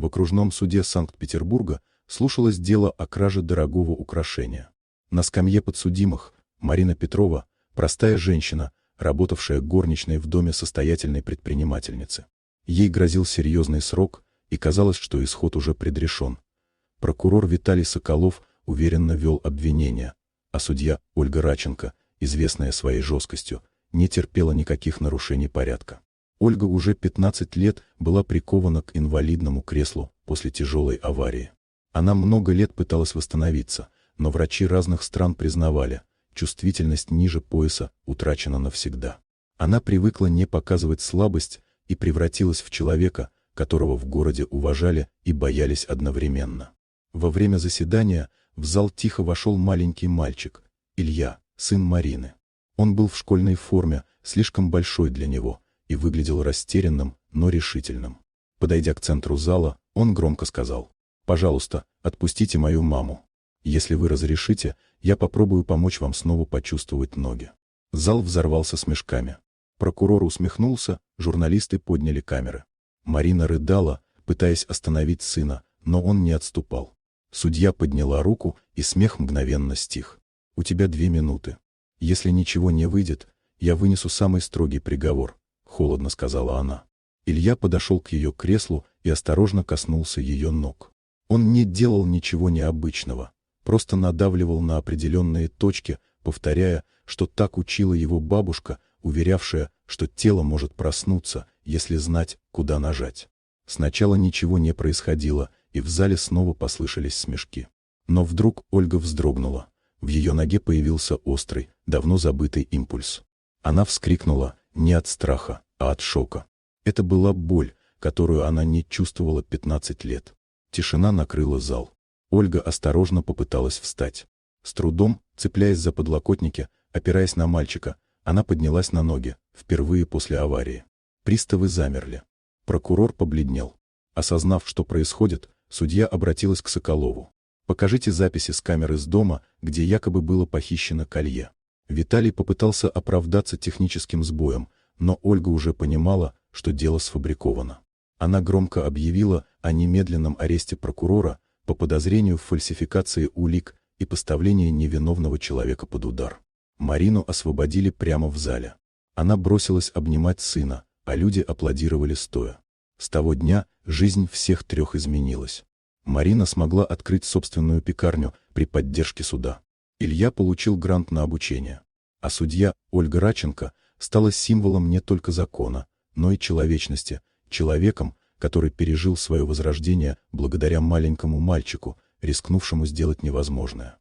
В окружном суде Санкт-Петербурга слушалось дело о краже дорогого украшения. На скамье подсудимых Марина Петрова, простая женщина, работавшая горничной в доме состоятельной предпринимательницы. Ей грозил серьезный срок, и казалось, что исход уже предрешен. Прокурор Виталий Соколов уверенно вел обвинения, а судья Ольга Раченко, известная своей жесткостью, не терпела никаких нарушений порядка. Ольга уже 15 лет была прикована к инвалидному креслу после тяжелой аварии. Она много лет пыталась восстановиться, но врачи разных стран признавали, чувствительность ниже пояса утрачена навсегда. Она привыкла не показывать слабость и превратилась в человека, которого в городе уважали и боялись одновременно. Во время заседания в зал тихо вошел маленький мальчик, Илья, сын Марины. Он был в школьной форме, слишком большой для него, и выглядел растерянным, но решительным. Подойдя к центру зала, он громко сказал: «Пожалуйста, отпустите мою маму. Если вы разрешите, я попробую помочь вам снова почувствовать ноги». Зал взорвался смешками. Прокурор усмехнулся, журналисты подняли камеры. Марина рыдала, пытаясь остановить сына, но он не отступал. Судья подняла руку, и смех мгновенно стих. «У тебя 2 минуты. Если ничего не выйдет, я вынесу самый строгий приговор», — холодно сказала она. Илья подошел к ее креслу и осторожно коснулся ее ног. Он не делал ничего необычного, просто надавливал на определенные точки, повторяя, что так учила его бабушка, уверявшая, что тело может проснуться, если знать, куда нажать. Сначала ничего не происходило, и в зале снова послышались смешки. Но вдруг Ольга вздрогнула. В ее ноге появился острый, давно забытый импульс. Она вскрикнула не от страха, а от шока. Это была боль, которую она не чувствовала 15 лет. Тишина накрыла зал. Ольга осторожно попыталась встать. С трудом, цепляясь за подлокотники, опираясь на мальчика, она поднялась на ноги, впервые после аварии. Приставы замерли. Прокурор побледнел. Осознав, что происходит, судья обратилась к Соколову. «Покажите записи с камеры с дома, где якобы было похищено колье». Виталий попытался оправдаться техническим сбоем, но Ольга уже понимала, что дело сфабриковано. Она громко объявила о немедленном аресте прокурора по подозрению в фальсификации улик и поставлении невиновного человека под удар. Марину освободили прямо в зале. Она бросилась обнимать сына, а люди аплодировали стоя. С того дня жизнь всех 3 изменилась. Марина смогла открыть собственную пекарню при поддержке суда. Илья получил грант на обучение. А судья Ольга Раченко стала символом не только закона, но и человечности, человеком, который пережил свое возрождение благодаря маленькому мальчику, рискнувшему сделать невозможное.